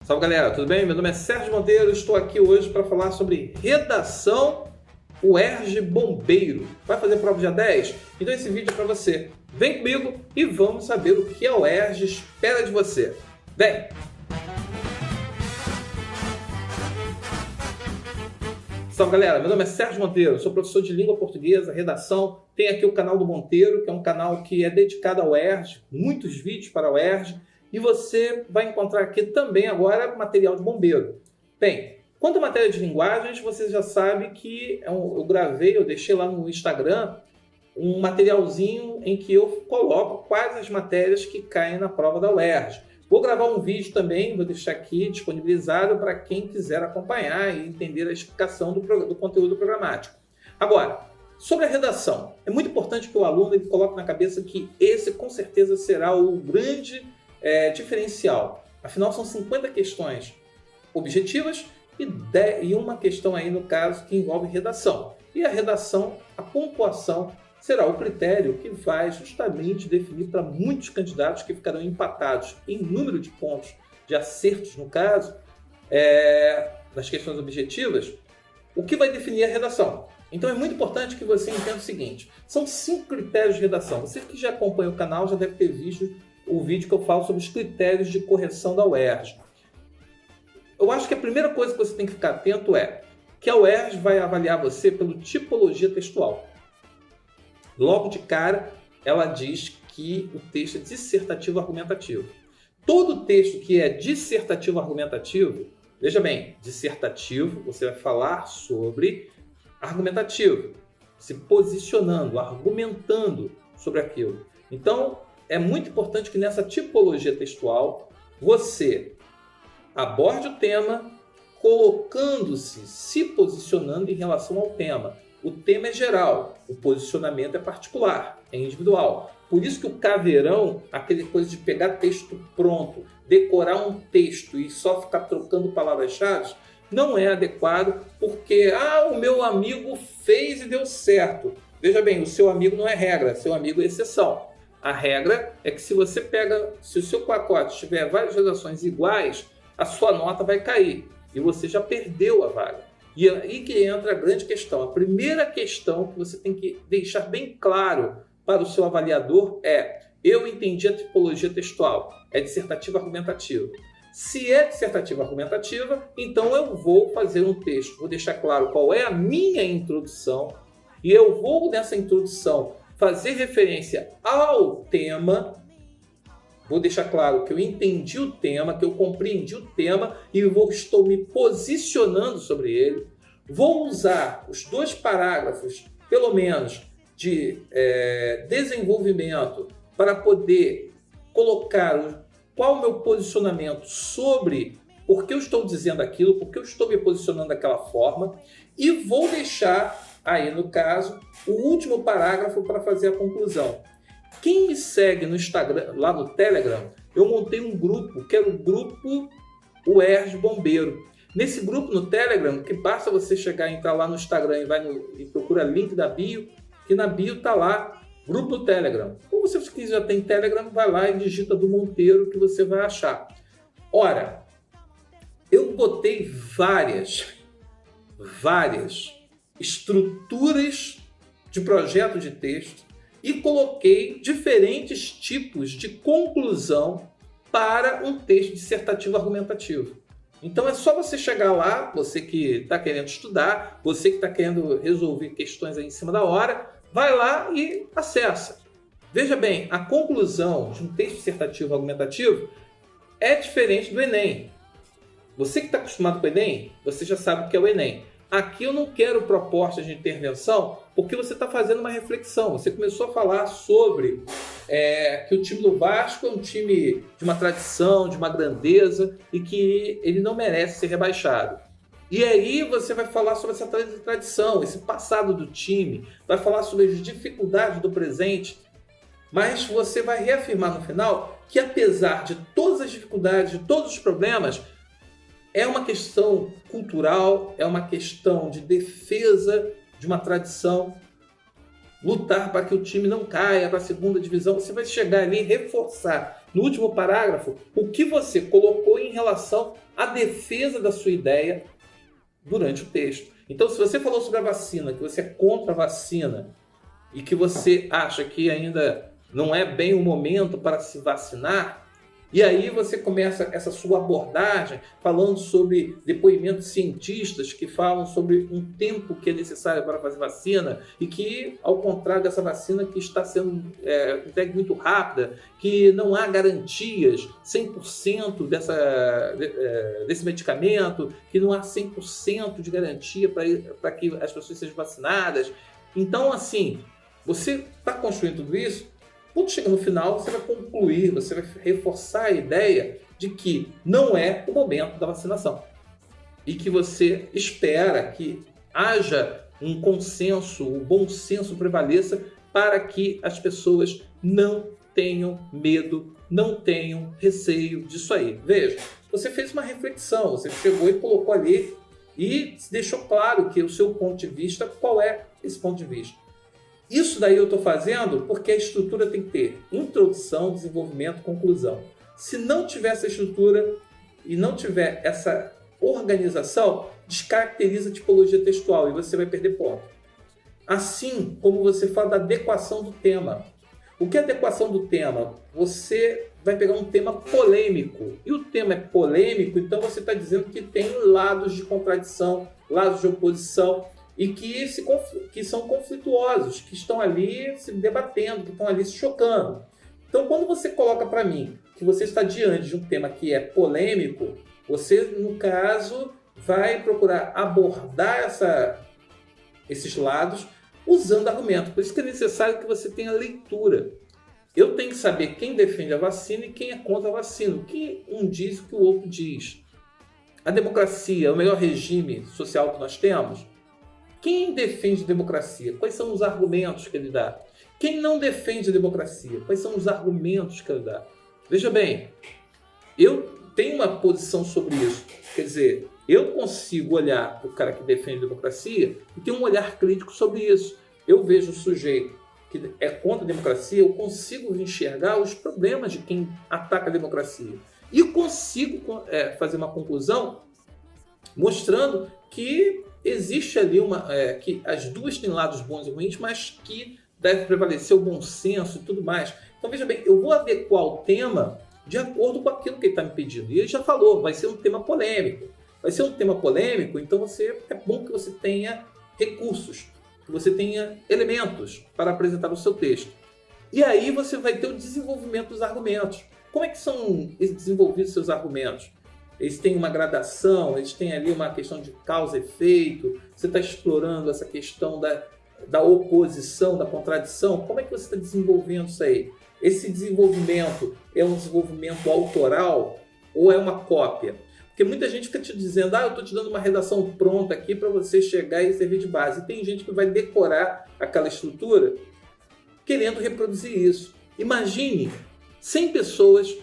Salve galera, tudo bem? Meu nome é Sérgio Monteiro, estou aqui hoje para falar sobre redação UERJ Bombeiro. Vai fazer prova dia 10? Então esse vídeo é para você. Vem comigo e vamos saber o que a UERJ espera de você. Vem! Salve galera, meu nome é Sérgio Monteiro, sou professor de língua portuguesa, redação. Tem aqui o canal do Monteiro, que é um canal que é dedicado ao UERJ, muitos vídeos para a UERJ. E você vai encontrar aqui também agora material de bombeiro. Bem, quanto à matéria de linguagens, você já sabe que eu deixei lá no Instagram um materialzinho em que eu coloco quais as matérias que caem na prova da UERJ. Vou gravar um vídeo também, vou deixar aqui disponibilizado para quem quiser acompanhar e entender a explicação do conteúdo programático. Agora, sobre a redação, é muito importante que o aluno ele coloque na cabeça que esse com certeza será o grande diferencial. Afinal, são 50 questões objetivas e uma questão aí, no caso, que envolve redação. E a redação, a pontuação, será o critério que vai justamente definir para muitos candidatos que ficarão empatados em número de pontos de acertos, no caso, das questões objetivas, o que vai definir a redação. Então é muito importante que você entenda o seguinte, são 5 critérios de redação. Você que já acompanha o canal já deve ter visto o vídeo que eu falo sobre os critérios de correção da UERJ. Eu acho que a primeira coisa que você tem que ficar atento é que a UERJ vai avaliar você pela tipologia textual. Logo de cara, ela diz que o texto é dissertativo argumentativo. Todo texto que é dissertativo argumentativo, veja bem, dissertativo, você vai falar sobre argumentativo, se posicionando, argumentando sobre aquilo. Então, é muito importante que nessa tipologia textual você aborde o tema colocando-se, se posicionando em relação ao tema. O tema é geral, o posicionamento é particular, é individual. Por isso que o caveirão, aquele coisa de pegar texto pronto, decorar um texto e só ficar trocando palavras-chave, não é adequado porque o meu amigo fez e deu certo. Veja bem, o seu amigo não é regra, seu amigo é exceção. A regra é que se o seu pacote tiver várias redações iguais, a sua nota vai cair e você já perdeu a vaga. E aí que entra a grande questão. A primeira questão que você tem que deixar bem claro para o seu avaliador é: eu entendi a tipologia textual, é dissertativa argumentativa. Se é dissertativa argumentativa, então eu vou fazer um texto, vou deixar claro qual é a minha introdução e eu vou nessa introdução fazer referência ao tema, vou deixar claro que eu entendi o tema, que eu compreendi o tema e estou me posicionando sobre ele. Vou usar os 2 parágrafos, pelo menos, de desenvolvimento para poder colocar qual o meu posicionamento sobre por que eu estou dizendo aquilo, por que eu estou me posicionando daquela forma e vou deixar aí, no caso, o último parágrafo para fazer a conclusão. Quem me segue no Instagram, lá no Telegram, eu montei um grupo, que era o grupo UERJ Bombeiro. Nesse grupo no Telegram, que basta você entrar lá no Instagram e procura link da bio, que na bio está lá, grupo do Telegram. Ou você que já tem Telegram, vai lá e digita do Monteiro que você vai achar. Ora, eu botei várias estruturas de projeto de texto e coloquei diferentes tipos de conclusão para um texto dissertativo argumentativo. Então é só você chegar lá, você que está querendo estudar, você que está querendo resolver questões aí em cima da hora, vai lá e acessa. Veja bem, a conclusão de um texto dissertativo argumentativo é diferente do Enem. Você que está acostumado com o Enem, você já sabe o que é o Enem. Aqui eu não quero propostas de intervenção porque você está fazendo uma reflexão. Você começou a falar sobre que o time do Vasco é um time de uma tradição, de uma grandeza e que ele não merece ser rebaixado. E aí você vai falar sobre essa tradição, esse passado do time, vai falar sobre as dificuldades do presente, mas você vai reafirmar no final que apesar de todas as dificuldades, de todos os problemas, é uma questão cultural, é uma questão de defesa de uma tradição, lutar para que o time não caia para a segunda divisão. Você vai chegar ali e reforçar no último parágrafo o que você colocou em relação a defesa da sua ideia durante o texto. Então, se você falou sobre a vacina, que você é contra a vacina e que você acha que ainda não é bem o momento para se vacinar, e aí você começa essa sua abordagem falando sobre depoimentos de cientistas que falam sobre um tempo que é necessário para fazer vacina e que, ao contrário dessa vacina que está sendo entregue muito rápida, que não há garantias 100% desse medicamento, que não há 100% de garantia para que as pessoas sejam vacinadas. Então, assim, você está construindo tudo isso. Quando chega no final, você vai concluir, você vai reforçar a ideia de que não é o momento da vacinação e que você espera que haja um consenso, o bom senso prevaleça para que as pessoas não tenham medo, não tenham receio disso aí. Veja, você fez uma reflexão, você chegou e colocou ali e deixou claro que o seu ponto de vista, qual é esse ponto de vista? Isso daí eu estou fazendo porque a estrutura tem que ter introdução, desenvolvimento, conclusão. Se não tiver essa estrutura e não tiver essa organização, descaracteriza a tipologia textual e você vai perder ponto. Assim como você fala da adequação do tema. O que é adequação do tema? Você vai pegar um tema polêmico. E o tema é polêmico, então você está dizendo que tem lados de contradição, lados de oposição, e que são conflituosos, que estão ali se debatendo, que estão ali se chocando. Então, quando você coloca para mim que você está diante de um tema que é polêmico, você, no caso, vai procurar abordar esses lados usando argumento. Por isso que é necessário que você tenha leitura. Eu tenho que saber quem defende a vacina e quem é contra a vacina. O que um diz e o que o outro diz. A democracia é o melhor regime social que nós temos? Quem defende a democracia? Quais são os argumentos que ele dá? Quem não defende a democracia? Quais são os argumentos que ele dá? Veja bem, eu tenho uma posição sobre isso. Quer dizer, eu consigo olhar para o cara que defende a democracia e ter um olhar crítico sobre isso. Eu vejo o sujeito que é contra a democracia, eu consigo enxergar os problemas de quem ataca a democracia. E consigo fazer uma conclusão mostrando que existe ali que as duas têm lados bons e ruins, mas que deve prevalecer o bom senso e tudo mais. Então, veja bem, eu vou adequar o tema de acordo com aquilo que ele está me pedindo. E ele já falou, vai ser um tema polêmico. Vai ser um tema polêmico, então é bom que você tenha recursos, que você tenha elementos para apresentar o seu texto. E aí você vai ter o desenvolvimento dos argumentos. Como é que são desenvolvidos seus argumentos? Eles têm uma gradação, eles têm ali uma questão de causa e efeito, você está explorando essa questão da oposição, da contradição. Como é que você está desenvolvendo isso aí? Esse desenvolvimento é um desenvolvimento autoral ou é uma cópia? Porque muita gente fica te dizendo, eu estou te dando uma redação pronta aqui para você chegar e servir de base. E tem gente que vai decorar aquela estrutura querendo reproduzir isso. Imagine 100 pessoas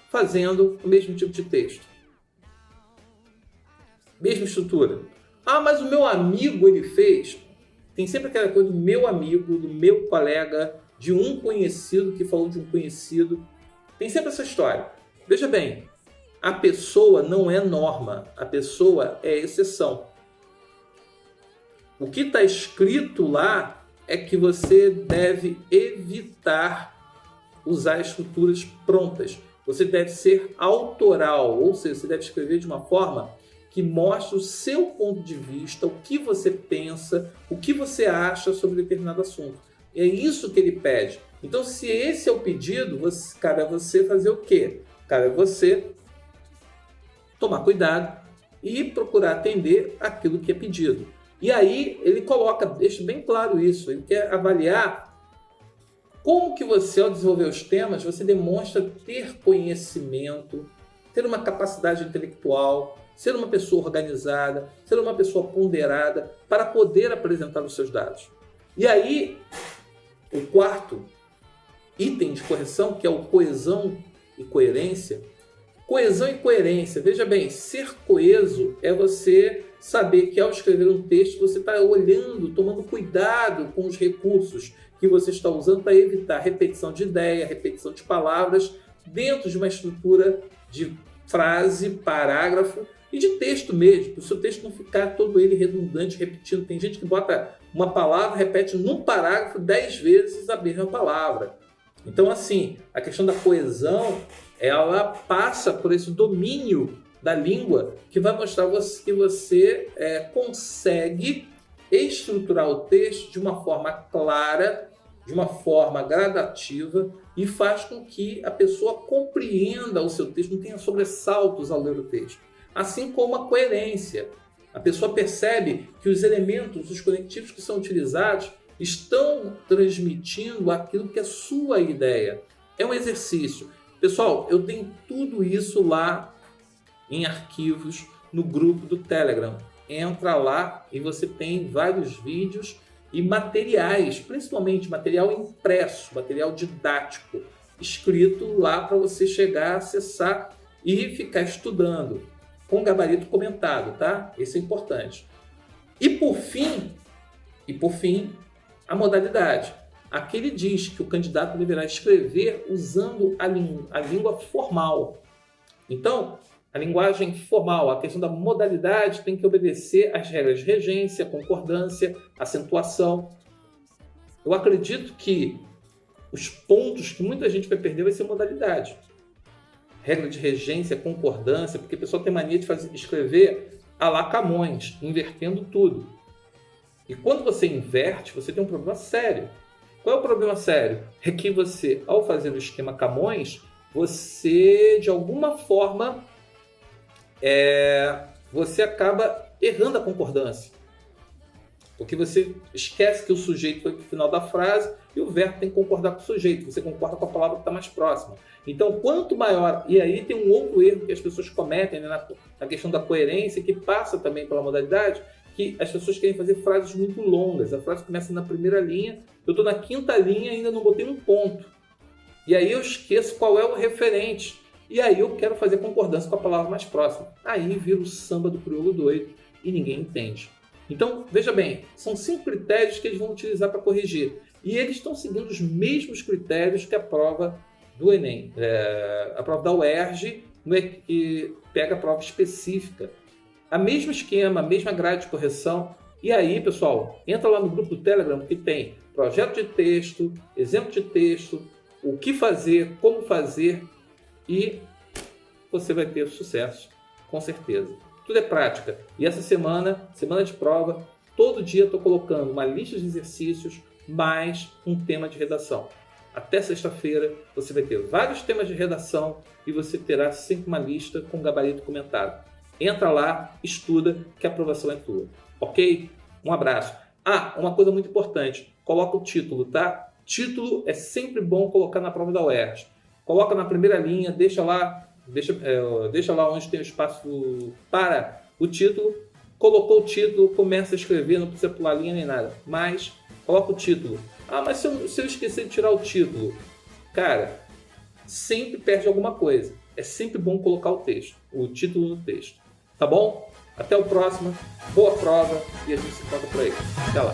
fazendo o mesmo tipo de texto. Mesma estrutura. Mas o meu amigo ele fez. Tem sempre aquela coisa do meu amigo, do meu colega, de um conhecido que falou de um conhecido. Tem sempre essa história. Veja bem, a pessoa não é norma, a pessoa é exceção. O que está escrito lá é que você deve evitar usar estruturas prontas. Você deve ser autoral, ou seja, você deve escrever de uma forma que mostre o seu ponto de vista, o que você pensa, o que você acha sobre determinado assunto. É isso que ele pede. Então, se esse é o pedido, cabe a você fazer o quê? Cabe a você tomar cuidado e procurar atender aquilo que é pedido. E aí, ele deixa bem claro isso, ele quer avaliar como que você, ao desenvolver os temas, você demonstra ter conhecimento, ter uma capacidade intelectual, ser uma pessoa organizada, ser uma pessoa ponderada para poder apresentar os seus dados. E aí, o quarto item de correção, que é o coesão e coerência. Coesão e coerência. Veja bem, ser coeso é você saber que ao escrever um texto você está olhando, tomando cuidado com os recursos que você está usando para evitar repetição de ideia, repetição de palavras dentro de uma estrutura de frase, parágrafo e de texto mesmo, para o seu texto não ficar todo ele redundante, repetindo. Tem gente que bota uma palavra, repete num parágrafo 10 vezes a mesma palavra. Então, assim, a questão da coesão, ela passa por esse domínio da língua que vai mostrar que você consegue estruturar o texto de uma forma clara, de uma forma gradativa e faz com que a pessoa compreenda o seu texto, não tenha sobressaltos ao ler o texto. Assim como a coerência. A pessoa percebe que os elementos, os conectivos que são utilizados estão transmitindo aquilo que é sua ideia. É um exercício. Pessoal, eu tenho tudo isso lá em arquivos no grupo do Telegram. Entra lá e você tem vários vídeos e materiais, principalmente material impresso, material didático, escrito lá para você chegar, acessar e ficar estudando, com gabarito comentado, tá? Isso é importante. E por fim, a modalidade. Aqui ele diz que o candidato deverá escrever usando a língua formal. Então, a linguagem formal, a questão da modalidade tem que obedecer às regras de regência, concordância, acentuação. Eu acredito que os pontos que muita gente vai perder vai ser modalidade. Regra de regência, concordância, porque o pessoal tem mania de escrever à la Camões, invertendo tudo. E quando você inverte, você tem um problema sério. Qual é o problema sério? É que você, ao fazer o esquema Camões, você, de alguma forma, você acaba errando a concordância. Porque você esquece que o sujeito foi para o final da frase e o verbo tem que concordar com o sujeito. Você concorda com a palavra que está mais próxima. Então, quanto maior... E aí tem um outro erro que as pessoas cometem, né, na questão da coerência, que passa também pela modalidade, que as pessoas querem fazer frases muito longas. A frase começa na primeira linha, eu estou na quinta linha e ainda não botei um ponto. E aí eu esqueço qual é o referente. E aí eu quero fazer concordância com a palavra mais próxima. Aí vira o samba do crioulo doido e ninguém entende. Então, veja bem, são 5 critérios que eles vão utilizar para corrigir. E eles estão seguindo os mesmos critérios que a prova do Enem. A prova da UERJ, que pega a prova específica. A mesmo esquema, a mesma grade de correção. E aí, pessoal, entra lá no grupo do Telegram que tem projeto de texto, exemplo de texto, o que fazer, como fazer, e você vai ter sucesso, com certeza. Tudo é prática. E essa semana de prova, todo dia estou colocando uma lista de exercícios mais um tema de redação. Até sexta-feira você vai ter vários temas de redação e você terá sempre uma lista com gabarito comentado. Entra lá, estuda, que a aprovação é tua. Ok? Um abraço. Uma coisa muito importante. Coloca o título, tá? Título é sempre bom colocar na prova da UERJ. Coloca na primeira linha, deixa lá onde tem o espaço para o título. Colocou o título, começa a escrever, não precisa pular linha nem nada. Mas coloca o título. Mas se eu esquecer de tirar o título, cara, sempre perde alguma coisa. É sempre bom colocar o título no texto. Tá bom? Até o próximo. Boa prova e a gente se encontra por aí. Até lá.